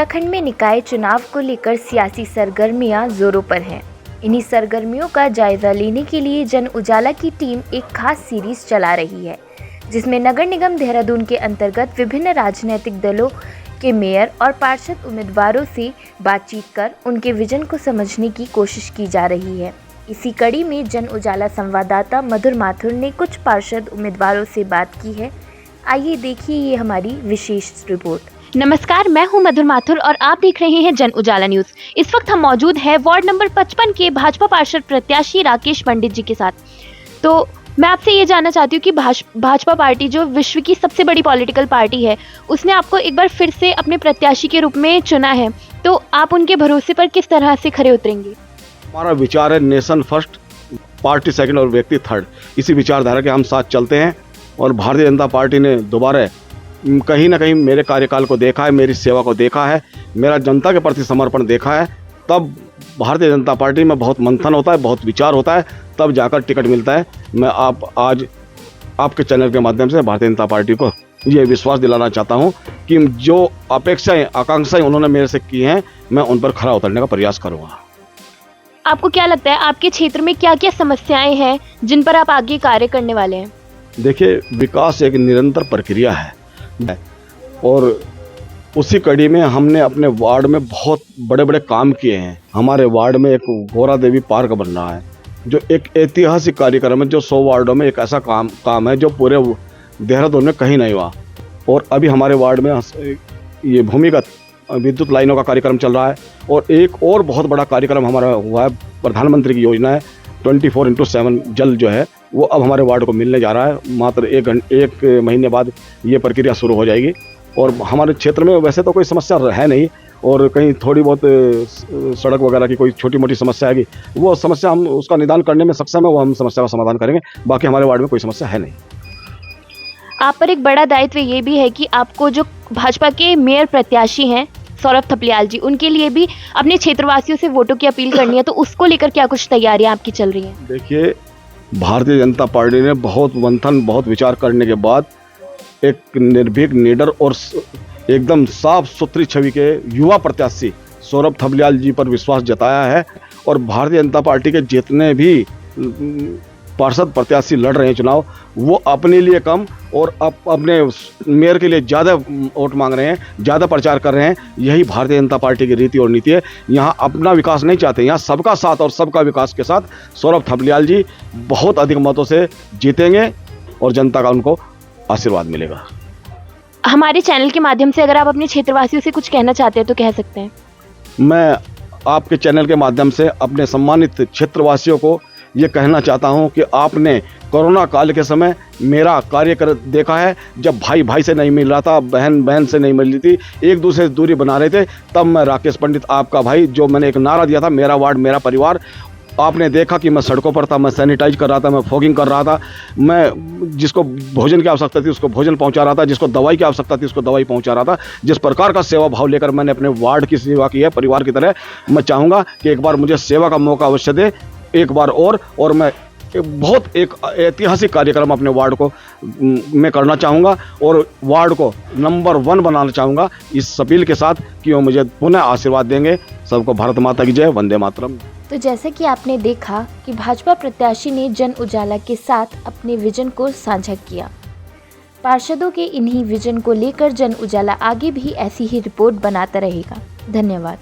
उत्तराखंड में निकाय चुनाव को लेकर सियासी सरगर्मियां जोरों पर हैं। इन्हीं सरगर्मियों का जायजा लेने के लिए जन उजाला की टीम एक खास सीरीज चला रही है, जिसमें नगर निगम देहरादून के अंतर्गत विभिन्न राजनीतिक दलों के मेयर और पार्षद उम्मीदवारों से बातचीत कर उनके विजन को समझने की कोशिश की जा रही है। इसी कड़ी में जन उजाला संवाददाता मधुर माथुर ने कुछ पार्षद उम्मीदवारों से बात की है। आइए देखिए ये हमारी विशेष रिपोर्ट। नमस्कार, मैं हूं मधुर माथुर और आप देख रहे हैं जन उजाला न्यूज। इस वक्त हम मौजूद हैं वार्ड नंबर 55 के भाजपा पार्षद प्रत्याशी राकेश पंडित जी के साथ। तो मैं आपसे ये जानना चाहती हूँ कि भाजपा पार्टी जो विश्व की सबसे बड़ी पॉलिटिकल पार्टी है, उसने आपको एक बार फिर से अपने प्रत्याशी के रूप में चुना है, तो आप उनके भरोसे पर किस तरह से खरे उतरेंगे? हमारा विचार है नेशन फर्स्ट, पार्टी सेकंड और व्यक्ति थर्ड। इसी विचारधारा के हम साथ चलते हैं और भारतीय जनता पार्टी ने दोबारा कहीं ना कहीं मेरे कार्यकाल को देखा है, मेरी सेवा को देखा है, मेरा जनता के प्रति समर्पण देखा है। तब भारतीय जनता पार्टी में बहुत मंथन होता है, बहुत विचार होता है, तब जाकर टिकट मिलता है। मैं आज आपके चैनल के माध्यम से भारतीय जनता पार्टी को ये विश्वास दिलाना चाहता हूँ कि जो अपेक्षाएं आकांक्षाएं उन्होंने मेरे से की हैं, मैं उन पर खरा उतरने का प्रयास करूँगा। आपको क्या लगता है आपके क्षेत्र में क्या क्या समस्याएं हैं जिन पर आप आगे कार्य करने वाले हैं? देखिए, विकास एक निरंतर प्रक्रिया है और उसी कड़ी में हमने अपने वार्ड में बहुत बड़े बड़े काम किए हैं। हमारे वार्ड में एक गौरा देवी पार्क बन रहा है, जो एक ऐतिहासिक कार्यक्रम है, जो 100 वार्डों में एक ऐसा काम है जो पूरे देहरादून में कहीं नहीं हुआ। और अभी हमारे वार्ड में ये भूमिगत विद्युत लाइनों का कार्यक्रम चल रहा है और एक और बहुत बड़ा कार्यक्रम हमारा हुआ है, प्रधानमंत्री की योजना है 24/7 जल जो है वो अब हमारे वार्ड को मिलने जा रहा है। मात्र एक महीने बाद ये प्रक्रिया शुरू हो जाएगी। और हमारे क्षेत्र में वैसे तो कोई समस्या है नहीं, और कहीं थोड़ी बहुत सड़क वगैरह की कोई छोटी मोटी समस्या आएगी, वो समस्या हम उसका निदान करने में सक्षम है, वो हम समस्या का समाधान करेंगे। बाकी हमारे वार्ड में कोई समस्या है नहीं। आप पर एक बड़ा दायित्व ये भी है कि आपको जो भाजपा के मेयर प्रत्याशी हैं सौरभ थपलियाल जी, उनके लिए भी अपने क्षेत्रवासियों से वोटों की अपील करनी है, तो उसको लेकर क्या कुछ तैयारियां आपकी चल रही हैं? देखिए, भारतीय जनता पार्टी ने बहुत मंथन, बहुत विचार करने के बाद एक निर्भीक, निडर और एकदम साफ सुथरी छवि के युवा प्रत्याशी सौरभ थपलियाल जी पर विश्वास जताया है। और भारतीय जनता पार्टी के जितने भी पार्षद प्रत्याशी लड़ रहे हैं चुनाव, वो अपने लिए कम और अपने मेयर के लिए ज़्यादा वोट मांग रहे हैं, ज़्यादा प्रचार कर रहे हैं। यही भारतीय जनता पार्टी की रीति और नीति है। यहाँ अपना विकास नहीं चाहते, यहाँ सबका साथ और सबका विकास के साथ सौरभ थपलियाल जी बहुत अधिक मतों से जीतेंगे और जनता का उनको आशीर्वाद मिलेगा। हमारे चैनल के माध्यम से अगर आप अपने क्षेत्रवासियों से कुछ कहना चाहते हैं तो कह सकते हैं। मैं आपके चैनल के माध्यम से अपने सम्मानित क्षेत्रवासियों को ये कहना चाहता हूँ कि आपने कोरोना काल के समय मेरा कार्य कर देखा है। जब भाई भाई से नहीं मिल रहा था, बहन बहन से नहीं मिल रही थी, एक दूसरे से दूरी बना रहे थे, तब मैं राकेश पंडित आपका भाई, जो मैंने एक नारा दिया था, मेरा वार्ड मेरा परिवार, आपने देखा कि मैं सड़कों पर था, मैं सैनिटाइज कर रहा था, मैं फॉगिंग कर रहा था, मैं जिसको भोजन की आवश्यकता थी उसको भोजन पहुंचा रहा था, जिसको दवाई की आवश्यकता थी उसको दवाई पहुंचा रहा था। जिस प्रकार का सेवा भाव लेकर मैंने अपने वार्ड की सेवा की है परिवार की तरह, मैं चाहूँगा कि एक बार मुझे सेवा का मौका अवश्य दे, एक बार और मैं बहुत एक ऐतिहासिक कार्यक्रम अपने वार्ड को मैं करना चाहूँगा और वार्ड को नंबर 1 बनाना चाहूँगा, इस अपील के साथ कि वो मुझे पुनः आशीर्वाद देंगे। सबको भारत माता की जय, वंदे मातरम। तो जैसे कि आपने देखा कि भाजपा प्रत्याशी ने जन उजाला के साथ अपने विजन को साझा किया। पार्षदों के इन्हीं विजन को लेकर जन उजाला आगे भी ऐसी ही रिपोर्ट बनाता रहेगा। धन्यवाद।